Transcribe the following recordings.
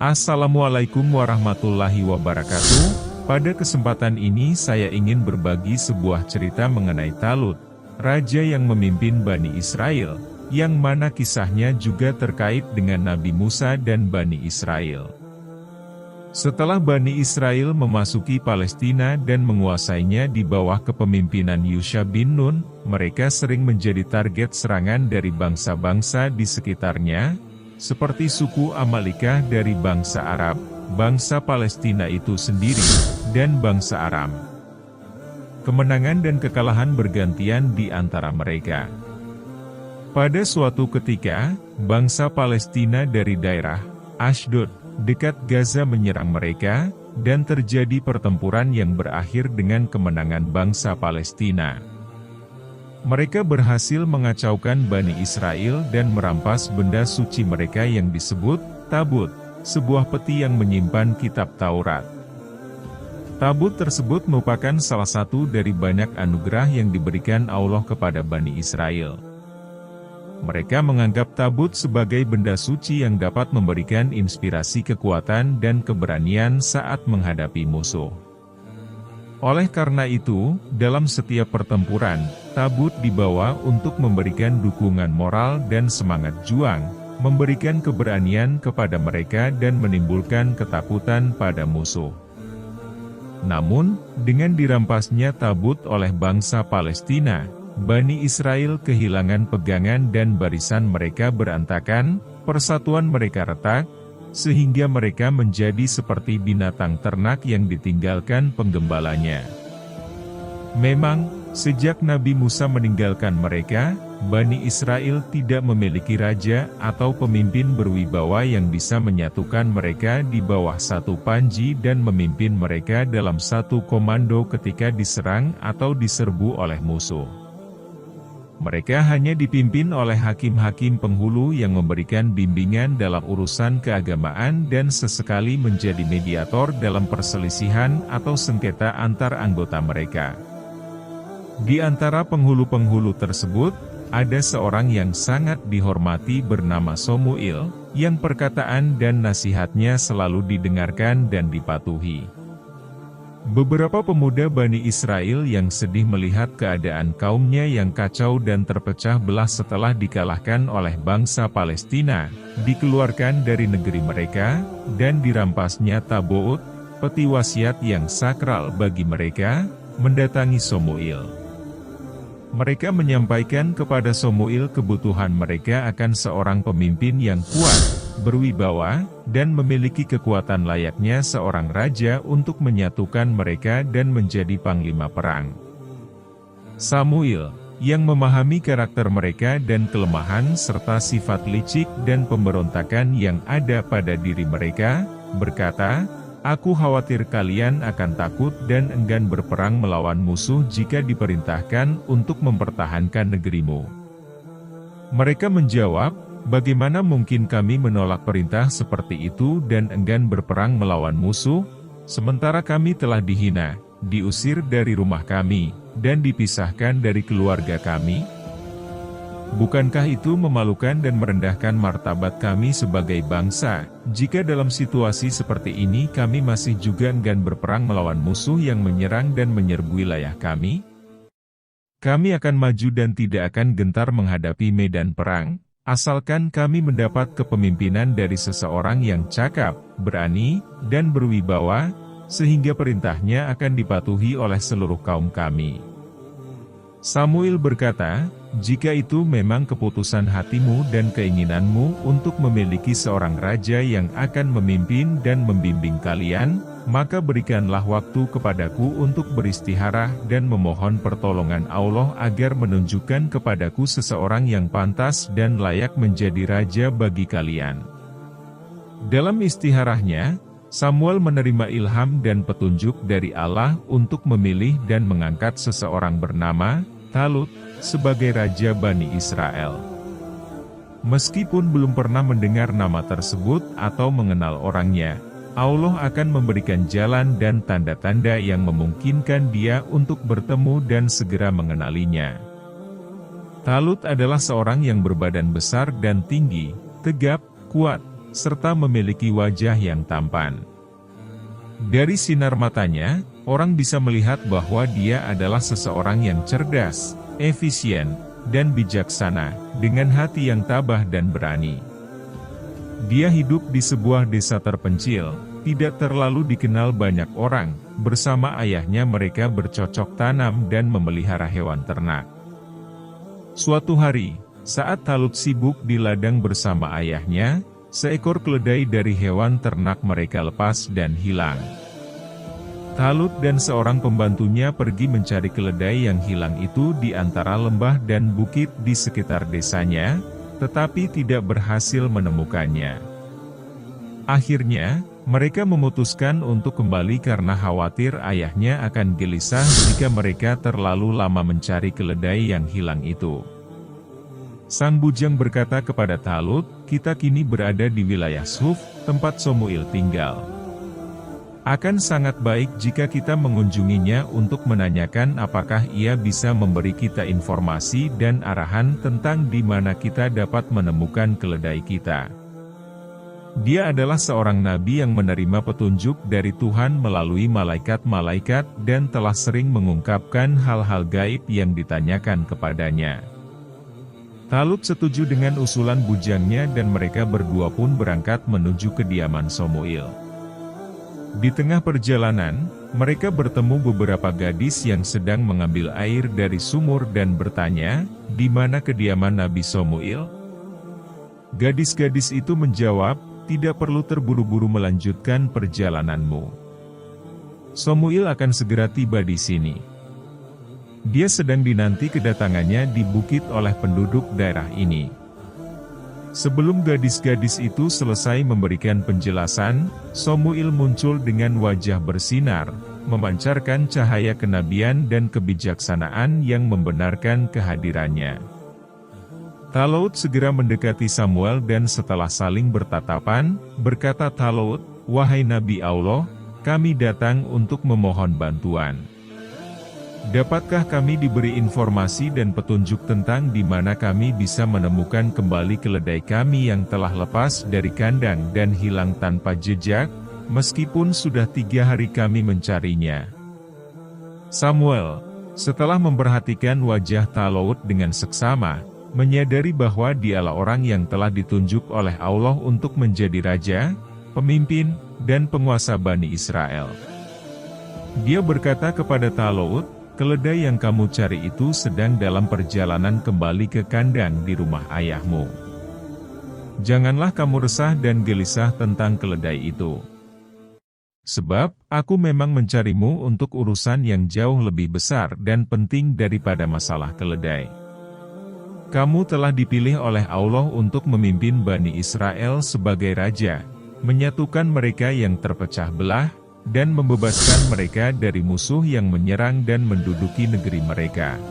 Assalamualaikum warahmatullahi wabarakatuh. Pada kesempatan ini saya ingin berbagi sebuah cerita mengenai Talut, raja yang memimpin Bani Israel, yang mana kisahnya juga terkait dengan Nabi Musa dan Bani Israel. Setelah Bani Israel memasuki Palestina dan menguasainya di bawah kepemimpinan Yusha bin Nun, mereka sering menjadi target serangan dari bangsa-bangsa di sekitarnya, seperti suku Amalekah dari bangsa Arab, bangsa Palestina itu sendiri, dan bangsa Aram. Kemenangan dan kekalahan bergantian di antara mereka. Pada suatu ketika, bangsa Palestina dari daerah Ashdod, dekat Gaza menyerang mereka, dan terjadi pertempuran yang berakhir dengan kemenangan bangsa Palestina. Mereka berhasil mengacaukan Bani Israel dan merampas benda suci mereka yang disebut Tabut, sebuah peti yang menyimpan kitab Taurat. Tabut tersebut merupakan salah satu dari banyak anugerah yang diberikan Allah kepada Bani Israel. Mereka menganggap Tabut sebagai benda suci yang dapat memberikan inspirasi kekuatan dan keberanian saat menghadapi musuh. Oleh karena itu, dalam setiap pertempuran, Tabut dibawa untuk memberikan dukungan moral dan semangat juang, memberikan keberanian kepada mereka dan menimbulkan ketakutan pada musuh. Namun, dengan dirampasnya Tabut oleh bangsa Palestina, Bani Israel kehilangan pegangan dan barisan mereka berantakan, persatuan mereka retak, sehingga mereka menjadi seperti binatang ternak yang ditinggalkan penggembalanya. Memang, sejak Nabi Musa meninggalkan mereka, Bani Israel tidak memiliki raja atau pemimpin berwibawa yang bisa menyatukan mereka di bawah satu panji dan memimpin mereka dalam satu komando ketika diserang atau diserbu oleh musuh. Mereka hanya dipimpin oleh hakim-hakim penghulu yang memberikan bimbingan dalam urusan keagamaan dan sesekali menjadi mediator dalam perselisihan atau sengketa antar anggota mereka. Di antara penghulu-penghulu tersebut, ada seorang yang sangat dihormati bernama Somuil, yang perkataan dan nasihatnya selalu didengarkan dan dipatuhi. Beberapa pemuda Bani Israel yang sedih melihat keadaan kaumnya yang kacau dan terpecah belah setelah dikalahkan oleh bangsa Palestina, dikeluarkan dari negeri mereka, dan dirampasnya Tabut, peti wasiat yang sakral bagi mereka, mendatangi Somuil. Mereka menyampaikan kepada Somuil kebutuhan mereka akan seorang pemimpin yang kuat, berwibawa, dan memiliki kekuatan layaknya seorang raja untuk menyatukan mereka dan menjadi panglima perang. Samuel, yang memahami karakter mereka dan kelemahan serta sifat licik dan pemberontakan yang ada pada diri mereka, berkata, "Aku khawatir kalian akan takut dan enggan berperang melawan musuh jika diperintahkan untuk mempertahankan negerimu." Mereka menjawab, "Bagaimana mungkin kami menolak perintah seperti itu dan enggan berperang melawan musuh, sementara kami telah dihina, diusir dari rumah kami, dan dipisahkan dari keluarga kami? Bukankah itu memalukan dan merendahkan martabat kami sebagai bangsa, jika dalam situasi seperti ini kami masih juga enggan berperang melawan musuh yang menyerang dan menyerbu wilayah kami? Kami akan maju dan tidak akan gentar menghadapi medan perang, asalkan kami mendapat kepemimpinan dari seseorang yang cakap, berani, dan berwibawa, sehingga perintahnya akan dipatuhi oleh seluruh kaum kami." Samuel berkata, "Jika itu memang keputusan hatimu dan keinginanmu untuk memiliki seorang raja yang akan memimpin dan membimbing kalian, maka berikanlah waktu kepadaku untuk beristihara dan memohon pertolongan Allah agar menunjukkan kepadaku seseorang yang pantas dan layak menjadi raja bagi kalian." Dalam istiharahnya, Samuel menerima ilham dan petunjuk dari Allah untuk memilih dan mengangkat seseorang bernama Talut sebagai raja Bani Israel. Meskipun belum pernah mendengar nama tersebut atau mengenal orangnya, Allah akan memberikan jalan dan tanda-tanda yang memungkinkan dia untuk bertemu dan segera mengenalinya. Talut adalah seorang yang berbadan besar dan tinggi, tegap, kuat, serta memiliki wajah yang tampan. Dari sinar matanya, orang bisa melihat bahwa dia adalah seseorang yang cerdas, efisien, dan bijaksana, dengan hati yang tabah dan berani. Dia hidup di sebuah desa terpencil, tidak terlalu dikenal banyak orang. Bersama ayahnya mereka bercocok tanam dan memelihara hewan ternak. Suatu hari, saat Talut sibuk di ladang bersama ayahnya, seekor keledai dari hewan ternak mereka lepas dan hilang. Talut dan seorang pembantunya pergi mencari keledai yang hilang itu di antara lembah dan bukit di sekitar desanya, tetapi tidak berhasil menemukannya. Akhirnya, mereka memutuskan untuk kembali karena khawatir ayahnya akan gelisah jika mereka terlalu lama mencari keledai yang hilang itu. Sang bujang berkata kepada Talut, "Kita kini berada di wilayah Suf, tempat Somuil tinggal. Akan sangat baik jika kita mengunjunginya untuk menanyakan apakah ia bisa memberi kita informasi dan arahan tentang di mana kita dapat menemukan keledai kita." Dia adalah seorang nabi yang menerima petunjuk dari Tuhan melalui malaikat-malaikat dan telah sering mengungkapkan hal-hal gaib yang ditanyakan kepadanya. Talut setuju dengan usulan bujangnya dan mereka berdua pun berangkat menuju kediaman Somuil. Di tengah perjalanan, mereka bertemu beberapa gadis yang sedang mengambil air dari sumur dan bertanya, "Di mana kediaman Nabi Somuil?" Gadis-gadis itu menjawab, "Tidak perlu terburu-buru melanjutkan perjalananmu. Somuil akan segera tiba di sini. Dia sedang dinanti kedatangannya di bukit oleh penduduk daerah ini." Sebelum gadis-gadis itu selesai memberikan penjelasan, Somuil muncul dengan wajah bersinar, memancarkan cahaya kenabian dan kebijaksanaan yang membenarkan kehadirannya. Talut segera mendekati Samuel dan setelah saling bertatapan, berkata Talut, "Wahai Nabi Allah, kami datang untuk memohon bantuan. Dapatkah kami diberi informasi dan petunjuk tentang di mana kami bisa menemukan kembali keledai kami yang telah lepas dari kandang dan hilang tanpa jejak, meskipun sudah 3 hari kami mencarinya?" Samuel, setelah memperhatikan wajah Talut dengan seksama, menyadari bahwa dialah orang yang telah ditunjuk oleh Allah untuk menjadi raja, pemimpin, dan penguasa Bani Israel. Dia berkata kepada Talut, "Keledai yang kamu cari itu sedang dalam perjalanan kembali ke kandang di rumah ayahmu. Janganlah kamu resah dan gelisah tentang keledai itu. Sebab, aku memang mencarimu untuk urusan yang jauh lebih besar dan penting daripada masalah keledai. Kamu telah dipilih oleh Allah untuk memimpin Bani Israel sebagai raja, menyatukan mereka yang terpecah belah, dan membebaskan mereka dari musuh yang menyerang dan menduduki negeri mereka.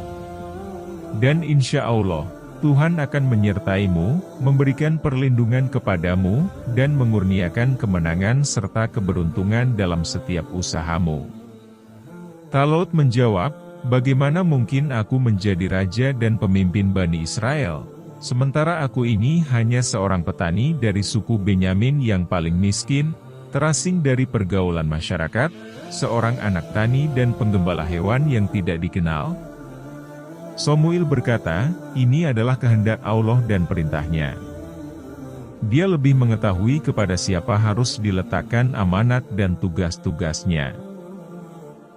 Dan insya Allah, Tuhan akan menyertaimu, memberikan perlindungan kepadamu, dan mengurniakan kemenangan serta keberuntungan dalam setiap usahamu." Talut menjawab, "Bagaimana mungkin aku menjadi raja dan pemimpin Bani Israel, sementara aku ini hanya seorang petani dari suku Benyamin yang paling miskin, terasing dari pergaulan masyarakat, seorang anak tani dan penggembala hewan yang tidak dikenal?" Somuil berkata, "Ini adalah kehendak Allah dan perintahnya. Dia lebih mengetahui kepada siapa harus diletakkan amanat dan tugas-tugasnya.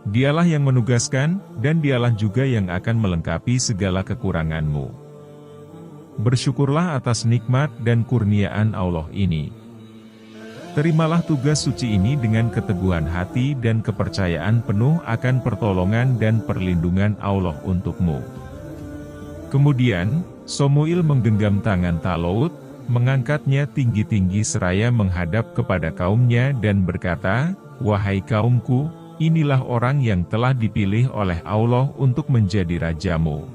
Dialah yang menugaskan, dan dialah juga yang akan melengkapi segala kekuranganmu. Bersyukurlah atas nikmat dan kurniaan Allah ini. Terimalah tugas suci ini dengan keteguhan hati dan kepercayaan penuh akan pertolongan dan perlindungan Allah untukmu." Kemudian, Somuil menggenggam tangan Talut, mengangkatnya tinggi-tinggi seraya menghadap kepada kaumnya dan berkata, "Wahai kaumku, inilah orang yang telah dipilih oleh Allah untuk menjadi rajamu.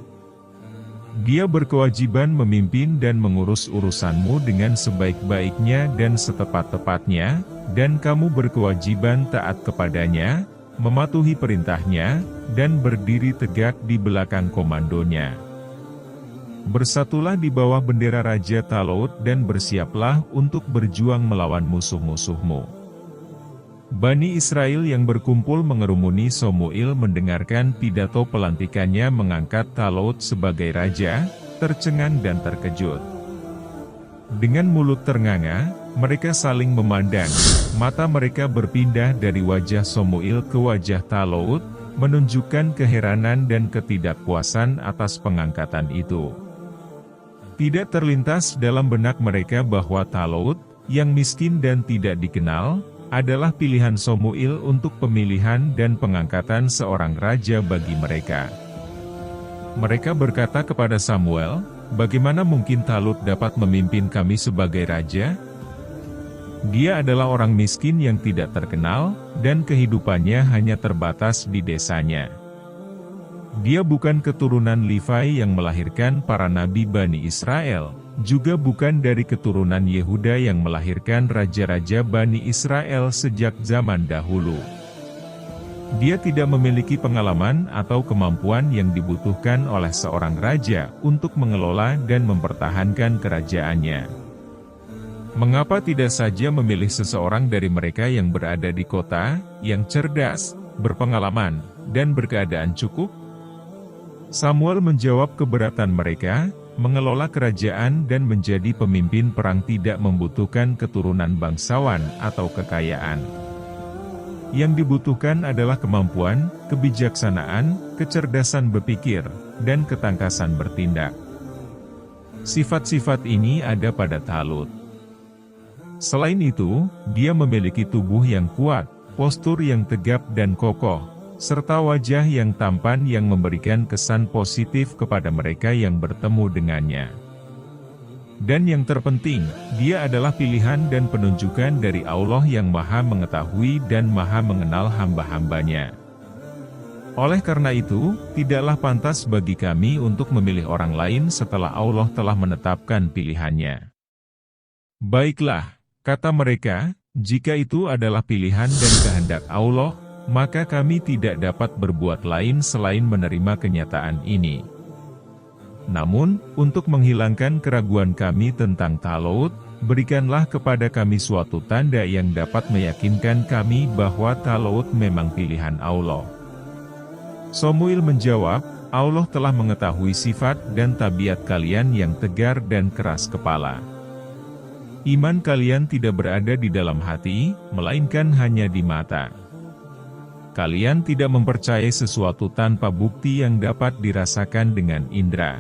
Dia berkewajiban memimpin dan mengurus urusanmu dengan sebaik-baiknya dan setepat-tepatnya, dan kamu berkewajiban taat kepadanya, mematuhi perintahnya, dan berdiri tegak di belakang komandonya. Bersatulah di bawah bendera Raja Talut dan bersiaplah untuk berjuang melawan musuh-musuhmu. Bani Israel yang berkumpul mengerumuni Samuel mendengarkan pidato pelantikannya mengangkat Talut sebagai raja, tercengang dan terkejut. Dengan mulut ternganga, mereka saling memandang, mata mereka berpindah dari wajah Samuel ke wajah Talut, menunjukkan keheranan dan ketidakpuasan atas pengangkatan itu. Tidak terlintas dalam benak mereka bahwa Talut, yang miskin dan tidak dikenal, adalah pilihan Samuel untuk pemilihan dan pengangkatan seorang raja bagi mereka. Mereka berkata kepada Samuel, "Bagaimana mungkin Talut dapat memimpin kami sebagai raja? Dia adalah orang miskin yang tidak terkenal, dan kehidupannya hanya terbatas di desanya. Dia bukan keturunan Levi yang melahirkan para nabi Bani Israel, juga bukan dari keturunan Yehuda yang melahirkan raja-raja Bani Israel sejak zaman dahulu. Dia tidak memiliki pengalaman atau kemampuan yang dibutuhkan oleh seorang raja untuk mengelola dan mempertahankan kerajaannya. Mengapa tidak saja memilih seseorang dari mereka yang berada di kota, yang cerdas, berpengalaman, dan berkeadaan cukup?" Samuel menjawab keberatan mereka, mengelola kerajaan dan menjadi pemimpin perang tidak membutuhkan keturunan bangsawan atau kekayaan. Yang dibutuhkan adalah kemampuan, kebijaksanaan, kecerdasan berpikir, dan ketangkasan bertindak. Sifat-sifat ini ada pada Talut. Selain itu, dia memiliki tubuh yang kuat, postur yang tegap dan kokoh, serta wajah yang tampan yang memberikan kesan positif kepada mereka yang bertemu dengannya. Dan yang terpenting, dia adalah pilihan dan penunjukan dari Allah yang Maha Mengetahui dan Maha Mengenal hamba-hambanya. Oleh karena itu, tidaklah pantas bagi kami untuk memilih orang lain setelah Allah telah menetapkan pilihannya. "Baiklah," kata mereka, "jika itu adalah pilihan dan kehendak Allah, maka kami tidak dapat berbuat lain selain menerima kenyataan ini. Namun, untuk menghilangkan keraguan kami tentang Talut, berikanlah kepada kami suatu tanda yang dapat meyakinkan kami bahwa Talut memang pilihan Allah." Samuel menjawab, "Allah telah mengetahui sifat dan tabiat kalian yang tegar dan keras kepala. Iman kalian tidak berada di dalam hati, melainkan hanya di mata. Kalian tidak mempercayai sesuatu tanpa bukti yang dapat dirasakan dengan indera.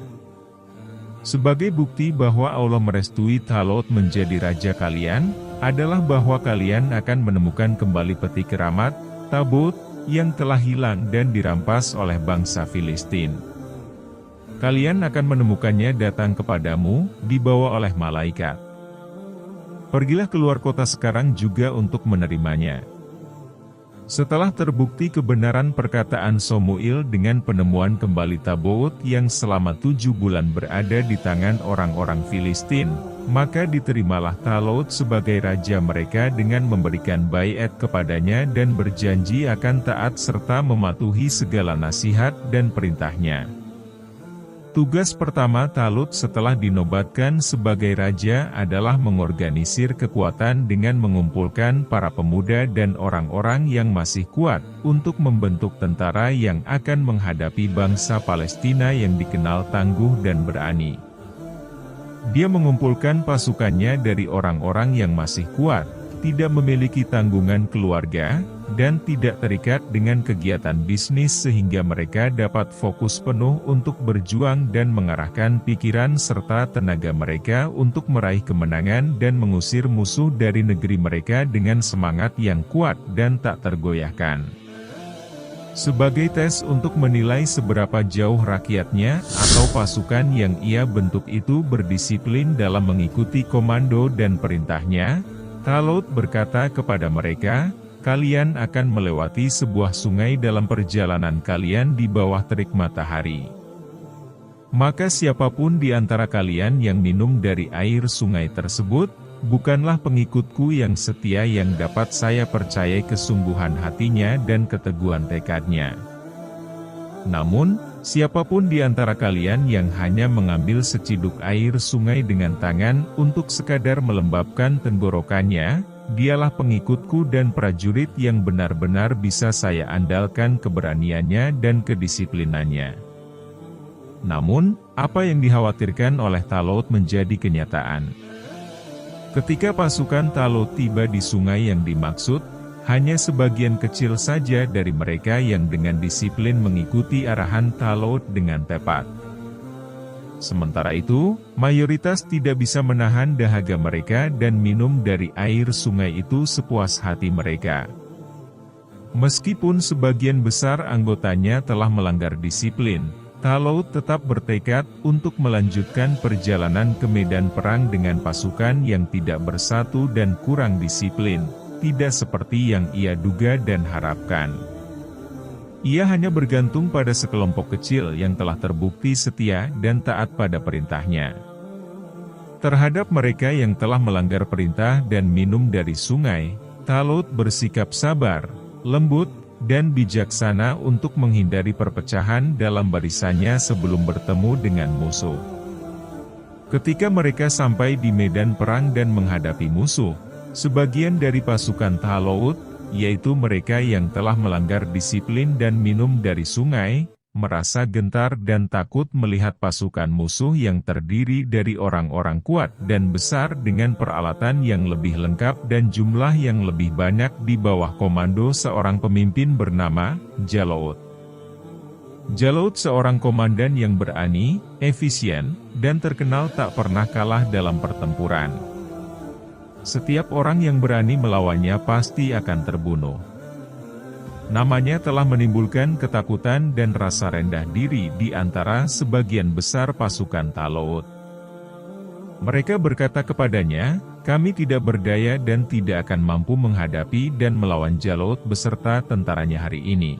Sebagai bukti bahwa Allah merestui Talut menjadi raja kalian, adalah bahwa kalian akan menemukan kembali peti keramat, tabut, yang telah hilang dan dirampas oleh bangsa Filistin. Kalian akan menemukannya datang kepadamu, dibawa oleh malaikat. Pergilah keluar kota sekarang juga untuk menerimanya." Setelah terbukti kebenaran perkataan Samuel dengan penemuan kembali tabut yang selama 7 bulan berada di tangan orang-orang Filistin, maka diterimalah Talut sebagai raja mereka dengan memberikan baiat kepadanya dan berjanji akan taat serta mematuhi segala nasihat dan perintahnya. Tugas pertama Talut setelah dinobatkan sebagai raja adalah mengorganisir kekuatan dengan mengumpulkan para pemuda dan orang-orang yang masih kuat, untuk membentuk tentara yang akan menghadapi bangsa Palestina yang dikenal tangguh dan berani. Dia mengumpulkan pasukannya dari orang-orang yang masih kuat, tidak memiliki tanggungan keluarga, dan tidak terikat dengan kegiatan bisnis sehingga mereka dapat fokus penuh untuk berjuang dan mengarahkan pikiran serta tenaga mereka untuk meraih kemenangan dan mengusir musuh dari negeri mereka dengan semangat yang kuat dan tak tergoyahkan. Sebagai tes untuk menilai seberapa jauh rakyatnya atau pasukan yang ia bentuk itu berdisiplin dalam mengikuti komando dan perintahnya, Talut berkata kepada mereka, "Kalian akan melewati sebuah sungai dalam perjalanan kalian di bawah terik matahari. Maka siapapun di antara kalian yang minum dari air sungai tersebut, bukanlah pengikutku yang setia yang dapat saya percayai kesungguhan hatinya dan keteguhan tekadnya. Namun, Siapapun di antara kalian yang hanya mengambil seciduk air sungai dengan tangan untuk sekadar melembabkan tenggorokannya, dialah pengikutku dan prajurit yang benar-benar bisa saya andalkan keberaniannya dan kedisiplinannya. Namun, apa yang dikhawatirkan oleh Talut menjadi kenyataan. Ketika pasukan Talut tiba di sungai yang dimaksud, hanya sebagian kecil saja dari mereka yang dengan disiplin mengikuti arahan Talut dengan tepat. Sementara itu, mayoritas tidak bisa menahan dahaga mereka dan minum dari air sungai itu sepuas hati mereka. Meskipun sebagian besar anggotanya telah melanggar disiplin, Talut tetap bertekad untuk melanjutkan perjalanan ke medan perang dengan pasukan yang tidak bersatu dan kurang disiplin, tidak seperti yang ia duga dan harapkan. Ia hanya bergantung pada sekelompok kecil yang telah terbukti setia dan taat pada perintahnya. Terhadap mereka yang telah melanggar perintah dan minum dari sungai, Talut bersikap sabar, lembut, dan bijaksana untuk menghindari perpecahan dalam barisannya sebelum bertemu dengan musuh. Ketika mereka sampai di medan perang dan menghadapi musuh, sebagian dari pasukan Talut, yaitu mereka yang telah melanggar disiplin dan minum dari sungai, merasa gentar dan takut melihat pasukan musuh yang terdiri dari orang-orang kuat dan besar dengan peralatan yang lebih lengkap dan jumlah yang lebih banyak di bawah komando seorang pemimpin bernama Jalaud. Jalaud seorang komandan yang berani, efisien, dan terkenal tak pernah kalah dalam pertempuran. Setiap orang yang berani melawannya pasti akan terbunuh. Namanya telah menimbulkan ketakutan dan rasa rendah diri di antara sebagian besar pasukan Talut. Mereka berkata kepadanya, "Kami tidak berdaya dan tidak akan mampu menghadapi dan melawan Jalaud beserta tentaranya hari ini.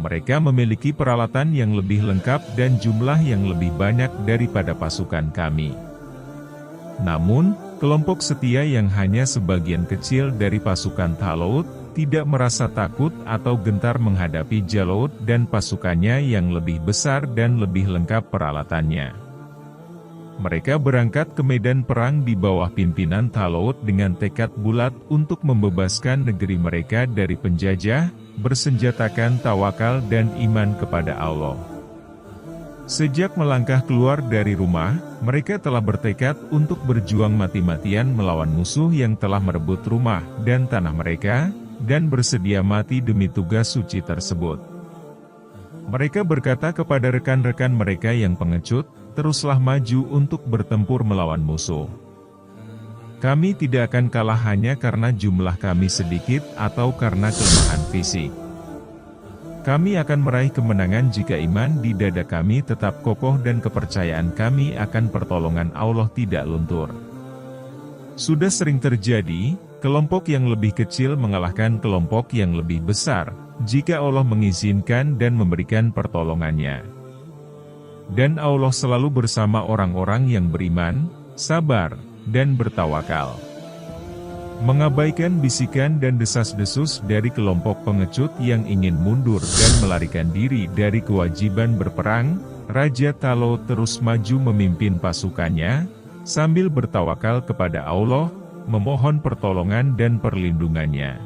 Mereka memiliki peralatan yang lebih lengkap dan jumlah yang lebih banyak daripada pasukan kami." Namun, kelompok setia yang hanya sebagian kecil dari pasukan Talut, tidak merasa takut atau gentar menghadapi Jalaud dan pasukannya yang lebih besar dan lebih lengkap peralatannya. Mereka berangkat ke medan perang di bawah pimpinan Talut dengan tekad bulat untuk membebaskan negeri mereka dari penjajah, bersenjatakan tawakal dan iman kepada Allah. Sejak melangkah keluar dari rumah, mereka telah bertekad untuk berjuang mati-matian melawan musuh yang telah merebut rumah dan tanah mereka, dan bersedia mati demi tugas suci tersebut. Mereka berkata kepada rekan-rekan mereka yang pengecut, "Teruslah maju untuk bertempur melawan musuh. Kami tidak akan kalah hanya karena jumlah kami sedikit atau karena kelemahan fisik. Kami akan meraih kemenangan jika iman di dada kami tetap kokoh dan kepercayaan kami akan pertolongan Allah tidak luntur." Sudah sering terjadi, kelompok yang lebih kecil mengalahkan kelompok yang lebih besar, jika Allah mengizinkan dan memberikan pertolongannya. Dan Allah selalu bersama orang-orang yang beriman, sabar, dan bertawakal. Mengabaikan bisikan dan desas-desus dari kelompok pengecut yang ingin mundur dan melarikan diri dari kewajiban berperang, Raja Talut terus maju memimpin pasukannya, sambil bertawakal kepada Allah, memohon pertolongan dan perlindungannya.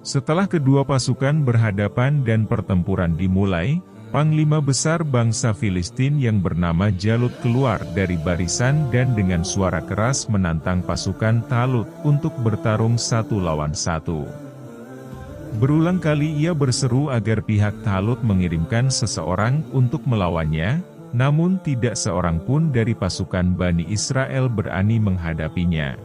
Setelah kedua pasukan berhadapan dan pertempuran dimulai, Panglima Besar bangsa Filistin yang bernama Jalut keluar dari barisan dan dengan suara keras menantang pasukan Talut untuk bertarung satu lawan satu. Berulang kali ia berseru agar pihak Talut mengirimkan seseorang untuk melawannya, namun tidak seorang pun dari pasukan Bani Israel berani menghadapinya.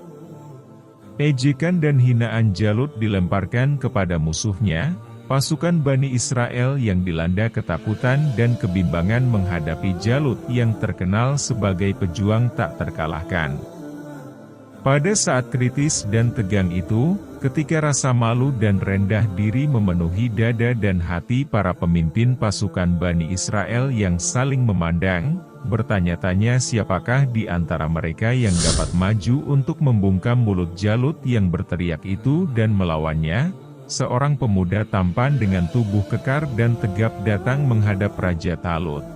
Ejekan dan hinaan Jalut dilemparkan kepada musuhnya. Pasukan Bani Israel yang dilanda ketakutan dan kebimbangan menghadapi Jalut yang terkenal sebagai pejuang tak terkalahkan. Pada saat kritis dan tegang itu, ketika rasa malu dan rendah diri memenuhi dada dan hati para pemimpin pasukan Bani Israel yang saling memandang, bertanya-tanya siapakah di antara mereka yang dapat maju untuk membungkam mulut Jalut yang berteriak itu dan melawannya, seorang pemuda tampan dengan tubuh kekar dan tegap datang menghadap Raja Talut.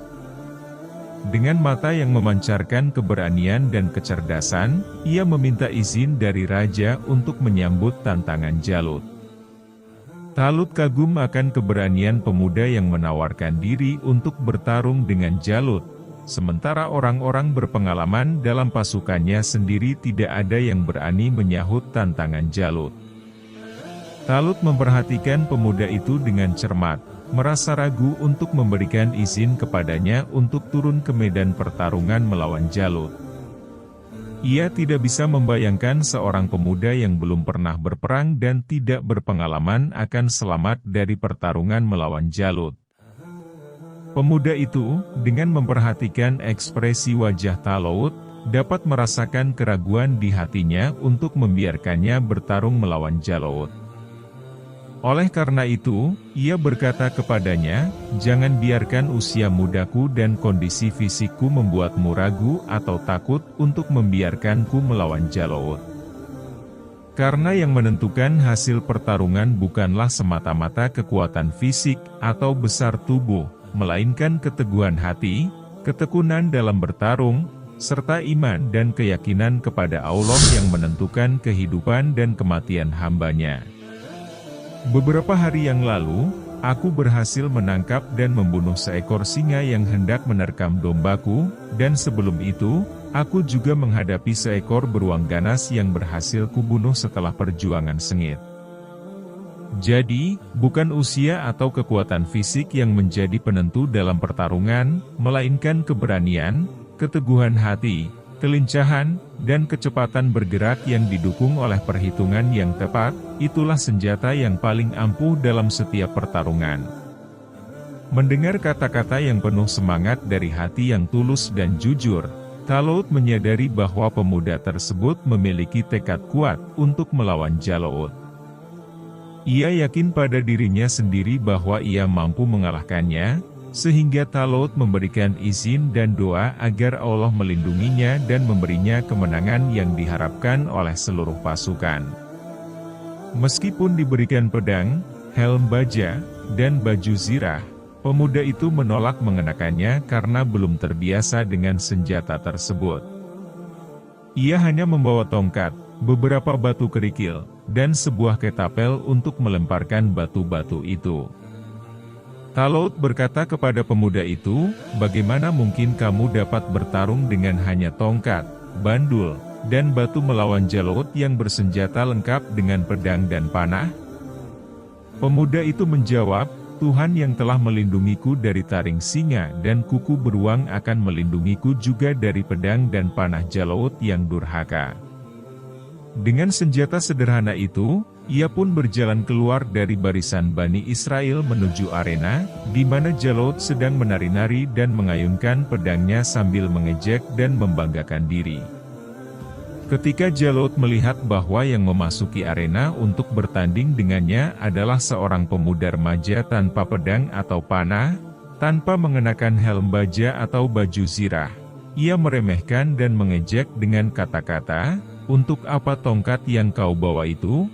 Dengan mata yang memancarkan keberanian dan kecerdasan, ia meminta izin dari raja untuk menyambut tantangan Jalut. Talut kagum akan keberanian pemuda yang menawarkan diri untuk bertarung dengan Jalut, sementara orang-orang berpengalaman dalam pasukannya sendiri tidak ada yang berani menyahut tantangan Jalut. Talut memperhatikan pemuda itu dengan cermat, merasa ragu untuk memberikan izin kepadanya untuk turun ke medan pertarungan melawan Jalut. Ia tidak bisa membayangkan seorang pemuda yang belum pernah berperang dan tidak berpengalaman akan selamat dari pertarungan melawan Jalut. Pemuda itu, dengan memperhatikan ekspresi wajah Talut, dapat merasakan keraguan di hatinya untuk membiarkannya bertarung melawan Jalut. Oleh karena itu, ia berkata kepadanya, "Jangan biarkan usia mudaku dan kondisi fisikku membuatmu ragu atau takut untuk membiarkanku melawan Jalut. Karena yang menentukan hasil pertarungan bukanlah semata-mata kekuatan fisik atau besar tubuh, melainkan keteguhan hati, ketekunan dalam bertarung, serta iman dan keyakinan kepada Allah yang menentukan kehidupan dan kematian hamba-Nya. Beberapa hari yang lalu, aku berhasil menangkap dan membunuh seekor singa yang hendak menerkam dombaku, dan sebelum itu, aku juga menghadapi seekor beruang ganas yang berhasil kubunuh setelah perjuangan sengit. Jadi, bukan usia atau kekuatan fisik yang menjadi penentu dalam pertarungan, melainkan keberanian, keteguhan hati, kelincahan, dan kecepatan bergerak yang didukung oleh perhitungan yang tepat, itulah senjata yang paling ampuh dalam setiap pertarungan." Mendengar kata-kata yang penuh semangat dari hati yang tulus dan jujur, Talut menyadari bahwa pemuda tersebut memiliki tekad kuat untuk melawan Jalut. Ia yakin pada dirinya sendiri bahwa ia mampu mengalahkannya, sehingga Talut memberikan izin dan doa agar Allah melindunginya dan memberinya kemenangan yang diharapkan oleh seluruh pasukan. Meskipun diberikan pedang, helm baja, dan baju zirah, pemuda itu menolak mengenakannya karena belum terbiasa dengan senjata tersebut. Ia hanya membawa tongkat, beberapa batu kerikil, dan sebuah ketapel untuk melemparkan batu-batu itu. Talut berkata kepada pemuda itu, "Bagaimana mungkin kamu dapat bertarung dengan hanya tongkat, bandul, dan batu melawan Jalut yang bersenjata lengkap dengan pedang dan panah?" Pemuda itu menjawab, "Tuhan yang telah melindungiku dari taring singa dan kuku beruang akan melindungiku juga dari pedang dan panah Jalut yang durhaka." Dengan senjata sederhana itu, ia pun berjalan keluar dari barisan Bani Israel menuju arena, di mana Jalut sedang menari-nari dan mengayunkan pedangnya sambil mengejek dan membanggakan diri. Ketika Jalut melihat bahwa yang memasuki arena untuk bertanding dengannya adalah seorang pemuda remaja tanpa pedang atau panah, tanpa mengenakan helm baja atau baju zirah, ia meremehkan dan mengejek dengan kata-kata, "Untuk apa tongkat yang kau bawa itu?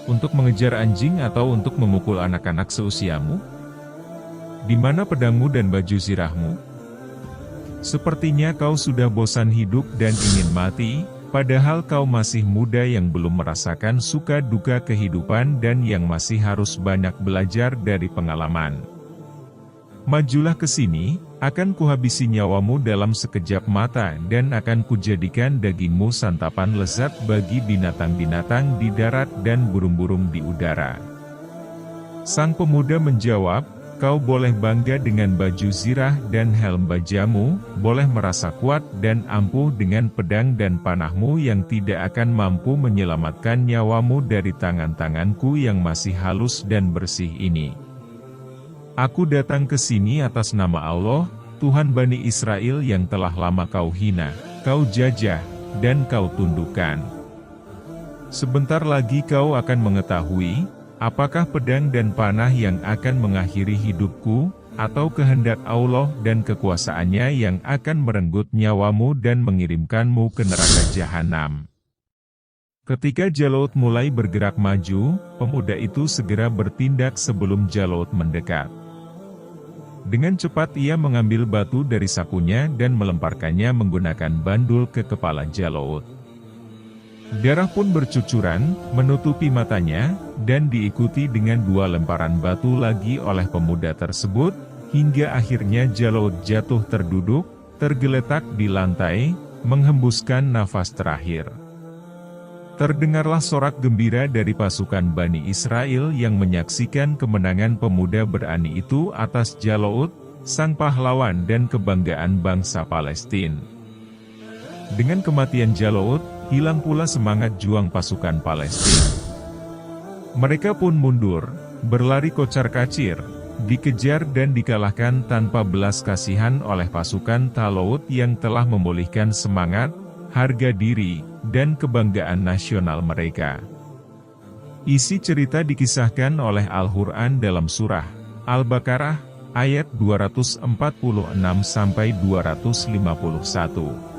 Untuk mengejar anjing atau untuk memukul anak-anak seusiamu? Di mana pedangmu dan baju zirahmu? Sepertinya kau sudah bosan hidup dan ingin mati, padahal kau masih muda yang belum merasakan suka duka kehidupan dan yang masih harus banyak belajar dari pengalaman. Majulah ke sini, akan kuhabisi nyawamu dalam sekejap mata dan akan kujadikan dagingmu santapan lezat bagi binatang-binatang di darat dan burung-burung di udara." Sang pemuda menjawab, "Kau boleh bangga dengan baju zirah dan helm bajamu, boleh merasa kuat dan ampuh dengan pedang dan panahmu yang tidak akan mampu menyelamatkan nyawamu dari tangan-tanganku yang masih halus dan bersih ini. Aku datang ke sini atas nama Allah, Tuhan Bani Israel yang telah lama kau hina, kau jajah, dan kau tundukkan. Sebentar lagi kau akan mengetahui, apakah pedang dan panah yang akan mengakhiri hidupku, atau kehendak Allah dan kekuasaannya yang akan merenggut nyawamu dan mengirimkanmu ke neraka jahanam." Ketika Jalut mulai bergerak maju, pemuda itu segera bertindak sebelum Jalut mendekat. Dengan cepat ia mengambil batu dari sakunya dan melemparkannya menggunakan bandul ke kepala Jalut. Darah pun bercucuran, menutupi matanya, dan diikuti dengan 2 lemparan batu lagi oleh pemuda tersebut, hingga akhirnya Jalut jatuh terduduk, tergeletak di lantai, menghembuskan nafas terakhir. Terdengarlah sorak gembira dari pasukan Bani Israel yang menyaksikan kemenangan pemuda berani itu atas Jalut, sang pahlawan dan kebanggaan bangsa Palestina. Dengan kematian Jalut, hilang pula semangat juang pasukan Palestina. Mereka pun mundur, berlari kocar-kacir, dikejar dan dikalahkan tanpa belas kasihan oleh pasukan Talut yang telah memulihkan semangat, harga diri, dan kebanggaan nasional mereka. Isi cerita dikisahkan oleh Al-Quran dalam surah Al-Baqarah, ayat 246-251.